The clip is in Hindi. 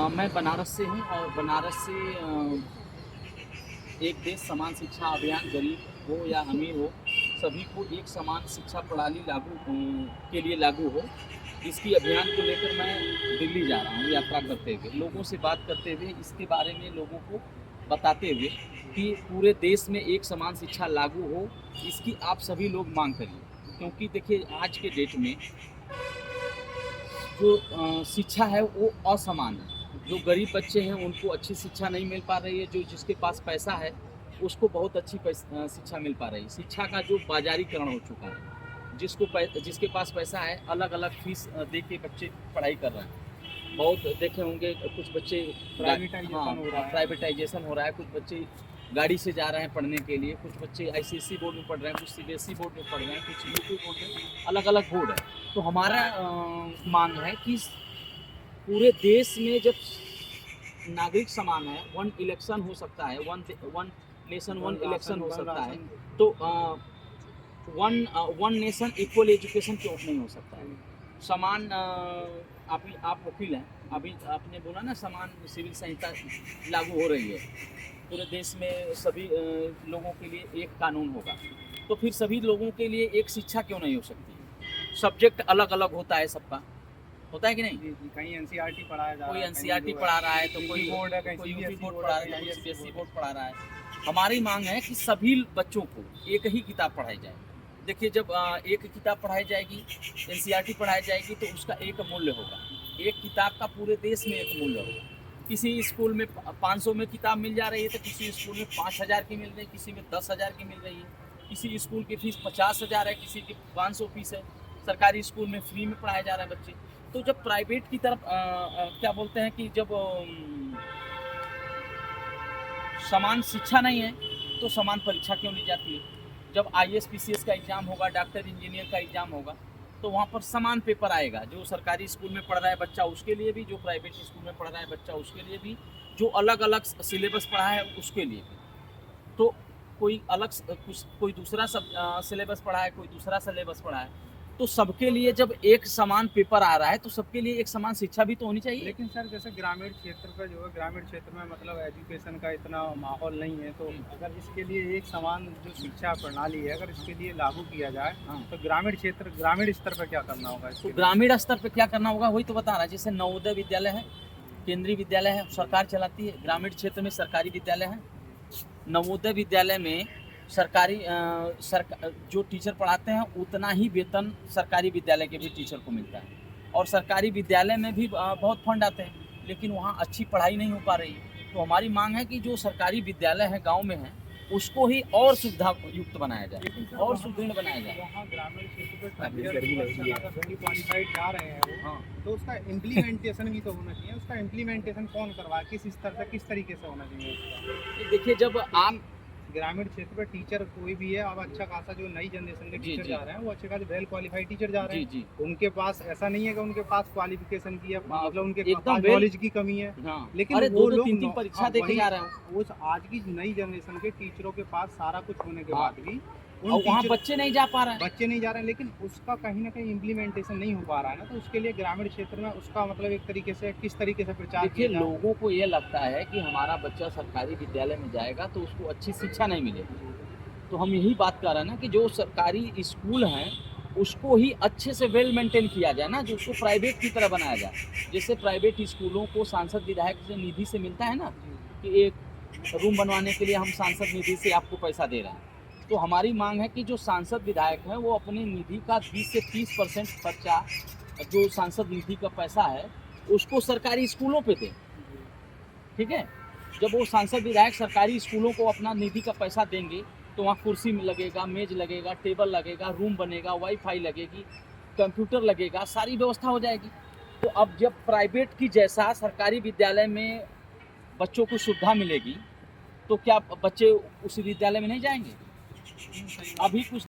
मैं बनारस से हूँ और बनारस से एक देश समान शिक्षा अभियान गरीब हो या अमीर हो सभी को एक समान शिक्षा प्रणाली के लिए लागू हो, इसकी अभियान को लेकर मैं दिल्ली जा रहा हूँ यात्रा करते हुए, लोगों से बात करते हुए, इसके बारे में लोगों को बताते हुए कि पूरे देश में एक समान शिक्षा लागू हो, इसकी आप सभी लोग मांग करिए। क्योंकि देखिए आज के डेट में जो शिक्षा है वो असमान है। जो गरीब बच्चे हैं उनको अच्छी शिक्षा नहीं मिल पा रही है, जो जिसके पास पैसा है उसको बहुत अच्छी शिक्षा मिल पा रही है। शिक्षा का जो बाजारीकरण हो चुका है, जिसके पास पैसा है अलग अलग फीस दे के बच्चे पढ़ाई कर रहे हैं। बहुत देखे होंगे कुछ बच्चे प्राइवेटाइजेशन हो रहा है, कुछ बच्चे गाड़ी से जा रहे हैं पढ़ने के लिए, कुछ बच्चे आईसीएसई बोर्ड में पढ़ रहे हैं, कुछ सीबीएसई बोर्ड में पढ़ रहे हैं, कुछ यूपी बोर्ड में, अलग अलग बोर्ड है। तो हमारा मांग है कि पूरे देश में जब नागरिक समान है, वन इलेक्शन हो सकता है, वन नेशन वन इलेक्शन हो सकता है, तो वन नेशन इक्वल एजुकेशन क्यों नहीं हो सकता है? समान आप वकील हैं, अभी आपने बोला ना समान सिविल संहिता लागू हो रही है, पूरे देश में सभी लोगों के लिए एक कानून होगा, तो फिर सभी लोगों के लिए एक शिक्षा क्यों नहीं हो सकती? सब्जेक्ट अलग अलग होता है, सबका होता है कि नहीं? कहीं एनसीईआरटी पढ़ाया जा रहा है, कोई एनसीईआरटी पढ़ा रहा है, तो कोई बोर्ड है, कोई यूपी बोर्ड पढ़ा रहा है, कोई सीबीएसई बोर्ड पढ़ा रहा है। हमारी मांग है कि सभी बच्चों को एक ही किताब पढ़ाई जाए। देखिए जब एक किताब पढ़ाई जाएगी, एनसीईआरटी पढ़ाई जाएगी, तो उसका एक मूल्य होगा। एक किताब का पूरे देश में एक मूल्य होगा। किसी स्कूल में 500 में किताब मिल जा रही है, तो किसी स्कूल में 5000 की मिल रही है, किसी में 10,000 की मिल रही है, किसी स्कूल की फीस 50,000 है, किसी की 500 फीस है। सरकारी स्कूल में फ्री में पढ़ाया जा रहा है बच्चे। तो जब प्राइवेट की तरफ क्या बोलते हैं कि जब समान शिक्षा नहीं है तो समान परीक्षा क्यों ली जाती है? जब आईएएस पीसीएस का एग्ज़ाम होगा, डॉक्टर इंजीनियर का एग्ज़ाम होगा, तो वहाँ पर समान पेपर आएगा। जो सरकारी स्कूल में पढ़ रहा है बच्चा उसके लिए भी, जो प्राइवेट स्कूल में पढ़ रहा है बच्चा उसके लिए भी, जो अलग अलग सिलेबस पढ़ा है उसके लिए भी। तो कोई अलग कोई दूसरा सिलेबस पढ़ा है, कोई दूसरा सिलेबस पढ़ा है, तो सबके लिए जब एक समान पेपर आ रहा है तो सबके लिए एक समान शिक्षा भी तो होनी चाहिए। लेकिन सर जैसे ग्रामीण क्षेत्र पर जो है, ग्रामीण क्षेत्र में मतलब एजुकेशन का इतना माहौल नहीं है, तो अगर इसके लिए एक समान जो शिक्षा प्रणाली है अगर इसके लिए लागू किया जाए, तो ग्रामीण स्तर पर क्या करना होगा? तो ग्रामीण स्तर पर क्या करना होगा वही तो बता रहा है। जैसे नवोदय विद्यालय है, केंद्रीय विद्यालय है, सरकार चलाती है। ग्रामीण क्षेत्र में सरकारी विद्यालय है। नवोदय विद्यालय में जो टीचर पढ़ाते हैं उतना ही वेतन सरकारी विद्यालय के भी टीचर को मिलता है। और सरकारी विद्यालय में भी बहुत फंड आते हैं, लेकिन वहाँ अच्छी पढ़ाई नहीं हो पा रही है। तो हमारी मांग है कि जो सरकारी विद्यालय है गांव में है उसको ही और सुविधा युक्त बनाया जाए और सुदृढ़ बनाया जाए। वहाँ ग्रामीण क्षेत्र पर क्वालिफाइड जा रहे हैं वो, तो उसका इम्प्लीमेंटेशन भी तो होना चाहिए। उसका इम्प्लीमेंटेशन कौन करवाए, किस स्तर से, किस तरीके से होना चाहिए उसका? देखिए जब आप ग्रामीण क्षेत्र पर टीचर कोई भी है, अब अच्छा खासा जो नई जनरेशन के टीचर जा रहे हैं वो अच्छे खासे वेल क्वालिफाइड टीचर जा रहे हैं। उनके पास ऐसा नहीं है कि उनके पास क्वालिफिकेशन की है, मतलब उनके पास नॉलेज की कमी है। लेकिन वो लोग 3 परीक्षा देके जा रहे हैं। वो आज की नई जनरेशन के टीचरों के पास सारा कुछ होने के बाद भी और वहाँ बच्चे नहीं जा पा रहे हैं। बच्चे नहीं जा रहे हैं, लेकिन उसका कहीं ना कहीं इम्प्लीमेंटेशन नहीं हो पा रहा है ना। तो उसके लिए ग्रामीण क्षेत्र में उसका मतलब एक तरीके से किस तरीके से प्रचार? देखिए लोगों को ये लगता है कि हमारा बच्चा सरकारी विद्यालय में जाएगा तो उसको अच्छी शिक्षा नहीं मिलेगी। तो हम यही बात कर रहे हैं ना कि जो सरकारी स्कूल हैं उसको ही अच्छे से वेल मेंटेन किया जाए ना, जो उसको प्राइवेट की तरह बनाया जाए। जैसे प्राइवेट स्कूलों को सांसद विधायक से निधि से मिलता है ना, कि एक रूम बनवाने के लिए हम सांसद निधि से आपको पैसा दे रहे हैं। तो हमारी मांग है कि जो सांसद विधायक हैं वो अपनी निधि का 20 से 30% खर्चा, जो सांसद निधि का पैसा है उसको सरकारी स्कूलों पे दें। ठीक है, जब वो सांसद विधायक सरकारी स्कूलों को अपना निधि का पैसा देंगे तो वहाँ कुर्सी लगेगा, मेज लगेगा, टेबल लगेगा, रूम बनेगा, वाईफाई लगेगी, कंप्यूटर लगेगा, सारी व्यवस्था हो जाएगी। तो अब जब प्राइवेट की जैसा सरकारी विद्यालय में बच्चों को सुविधा मिलेगी तो क्या बच्चे उस विद्यालय में नहीं जाएंगे? अभी कुछ